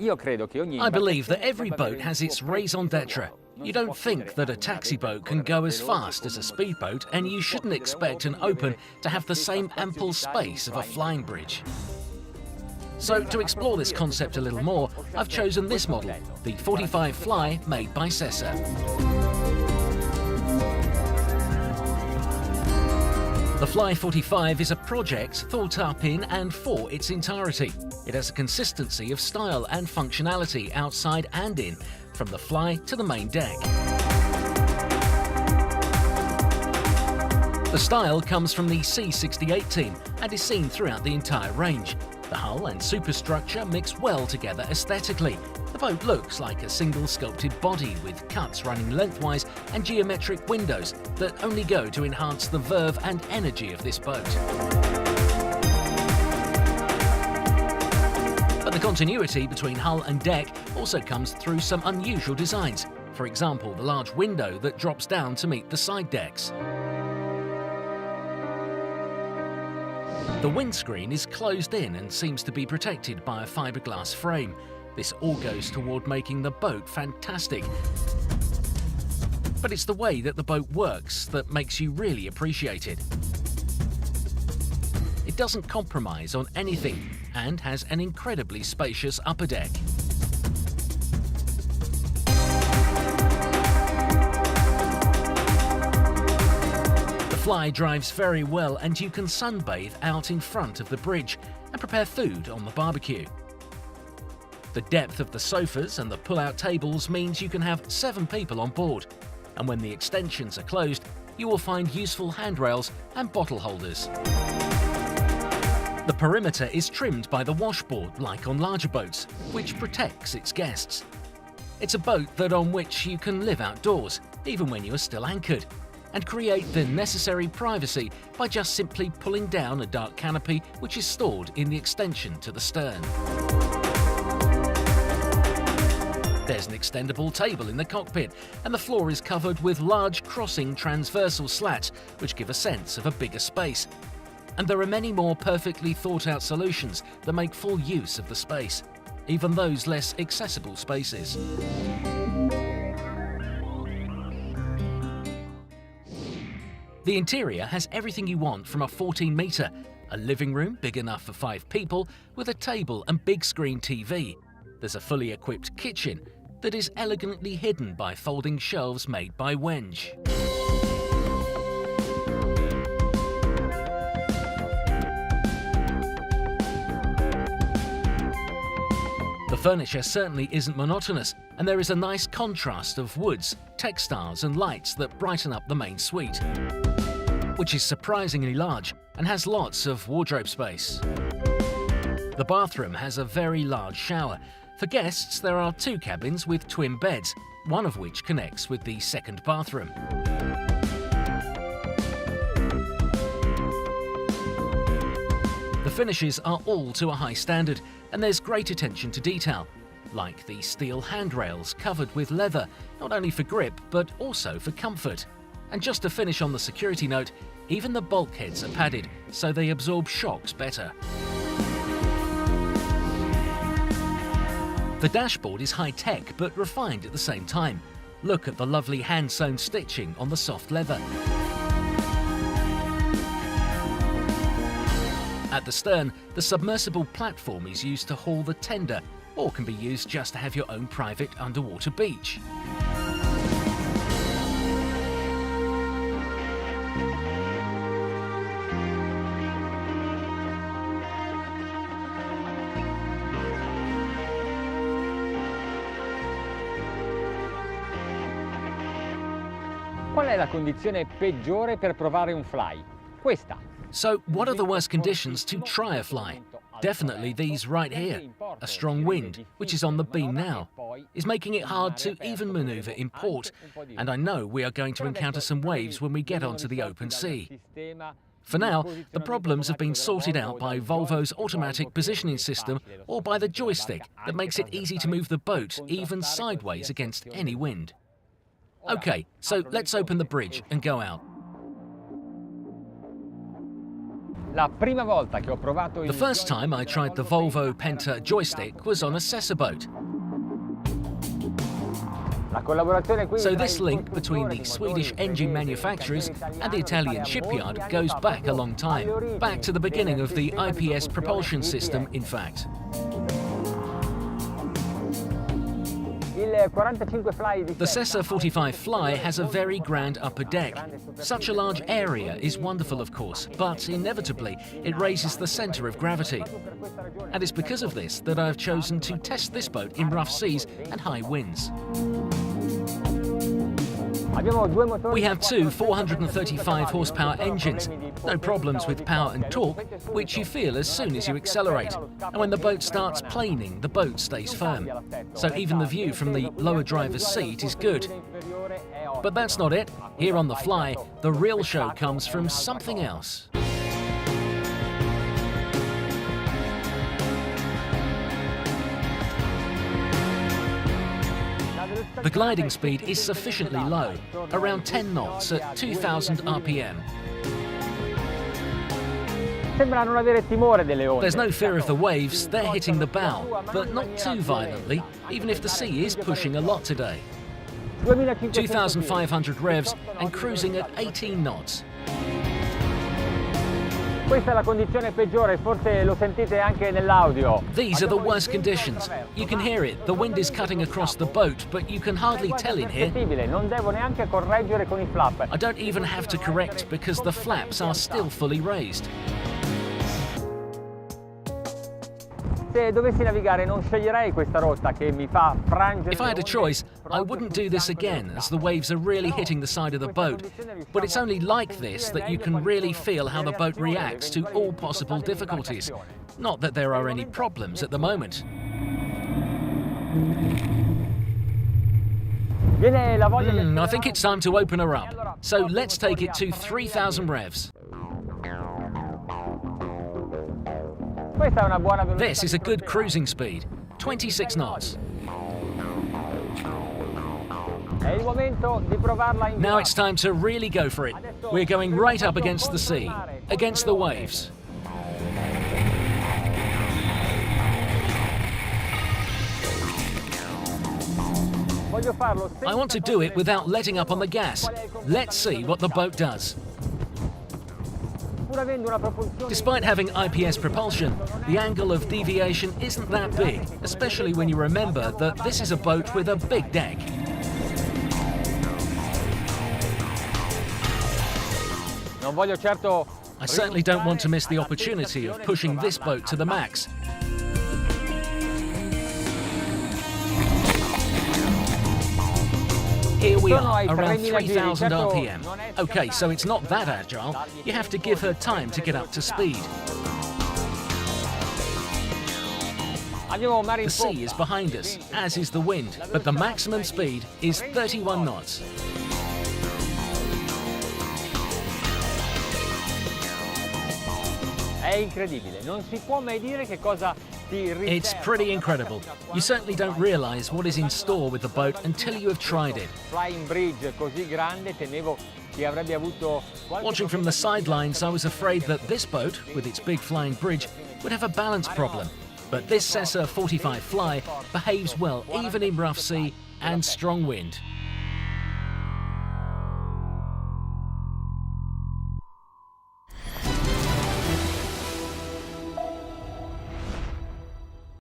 I believe that every boat has its raison d'etre. You don't think that a taxi boat can go as fast as a speedboat, and you shouldn't expect an open to have the same ample space of a flying bridge. So, to explore this concept a little more, I've chosen this model, the 45 Fly made by Sessa. The FLY45 is a project thought up in and for its entirety. It has a consistency of style and functionality outside and in, from the fly to the main deck. The style comes from the C68 team and is seen throughout the entire range. The hull and superstructure mix well together aesthetically. The boat looks like a single sculpted body with cuts running lengthwise and geometric windows that only go to enhance the verve and energy of this boat. But the continuity between hull and deck also comes through some unusual designs. For example, the large window that drops down to meet the side decks. The windscreen is closed in and seems to be protected by a fiberglass frame. This all goes toward making the boat fantastic. But it's the way that the boat works that makes you really appreciate it. It doesn't compromise on anything and has an incredibly spacious upper deck. The Fly drives very well, and you can sunbathe out in front of the bridge and prepare food on the barbecue. The depth of the sofas and the pull-out tables means you can have 7 people on board, and when the extensions are closed, you will find useful handrails and bottle holders. The perimeter is trimmed by the washboard like on larger boats, which protects its guests. It's a boat on which you can live outdoors, even when you are still anchored, and create the necessary privacy by just simply pulling down a dark canopy which is stored in the extension to the stern. There's an extendable table in the cockpit, and the floor is covered with large crossing transversal slats which give a sense of a bigger space. And there are many more perfectly thought out solutions that make full use of the space, even those less accessible spaces. The interior has everything you want from a 14-metre, a living room big enough for 5 people with a table and big screen TV. There's a fully equipped kitchen that is elegantly hidden by folding shelves made by Wenge. The furniture certainly isn't monotonous, and there is a nice contrast of woods, textiles and lights that brighten up the main suite, which is surprisingly large and has lots of wardrobe space. The bathroom has a very large shower. For guests, there are 2 cabins with twin beds, one of which connects with the second bathroom. The finishes are all to a high standard, and there's great attention to detail, like the steel handrails covered with leather, not only for grip but also for comfort. And just to finish on the security note, even the bulkheads are padded so they absorb shocks better. The dashboard is high-tech but refined at the same time. Look at the lovely hand-sewn stitching on the soft leather. At the stern, the submersible platform is used to haul the tender, or can be used just to have your own private underwater beach. Qual è la condizione peggiore per provare un fly? Questa. So, what are the worst conditions to try a fly? Definitely these right here. A strong wind, which is on the beam now, is making it hard to even maneuver in port, and I know we are going to encounter some waves when we get onto the open sea. For now, the problems have been sorted out by Volvo's automatic positioning system or by the joystick that makes it easy to move the boat even sideways against any wind. Okay, so let's open the bridge and go out. La prima volta che ho provato The first time I tried the Volvo Penta joystick was on a Sessa boat. La collaborazione qui So tra this il link between the costruttore Swedish di motori engine svedese e manufacturers italiani and the Italian risale shipyard molti goes anni fa, back a long time, alle origini back to the beginning del of the sistema di IPS propulsion propulsione system, IPS. in fact. Il 45 Fly di The Sessa 45 Fly has a very grand upper deck. Such a large area is wonderful, of course, but inevitably it raises the centre of gravity. And it's because of this that I've chosen to test this boat in rough seas and high winds. We have two 435 horsepower engines, no problems with power and torque, which you feel as soon as you accelerate. And when the boat starts planing, the boat stays firm. So even the view from the lower driver's seat is good. But that's not it. Here on the Fly, the real show comes from something else. The gliding speed is sufficiently low, around 10 knots at 2000 RPM. Sembra non avere timore delle onde. There's no fear of the waves, they're hitting the bow, but not too violently, even if the sea is pushing a lot today. 2,500 revs and cruising at 18 knots. Questa è la condizione peggiore, forse lo sentite anche nell'audio. These are the worst conditions. You can hear it, the wind is cutting across the boat, but you can hardly tell in here. Non devo neanche correggere con i flap. I don't even have to correct because the flaps are still fully raised. Se dovessi navigare non sceglierei questa rotta che mi fa frangere. If I had a choice, I wouldn't do this again, as the waves are really hitting the side of the boat. But it's only like this that you can really feel how the boat reacts to all possible difficulties. Not that there are any problems at the moment. I think it's time to open her up. So let's take it to 3,000 revs. This is a good cruising speed, 26 knots. Now it's time to really go for it. We're going right up against the sea, against the waves. I want to do it without letting up on the gas. Let's see what the boat does. Despite having IPS propulsion, the angle of deviation isn't that big, especially when you remember that this is a boat with a big deck. I certainly don't want to miss the opportunity of pushing this boat to the max. Here we are, around 3,000 RPM. Okay, so it's not that agile. You have to give her time to get up to speed. The sea is behind us, as is the wind, but the maximum speed is 31 knots. It's pretty incredible. You certainly don't realize what is in store with the boat until you have tried it. Watching from the sidelines, I was afraid that this boat, with its big flying bridge, would have a balance problem. But this Sessa 45 Fly behaves well even in rough sea and strong wind.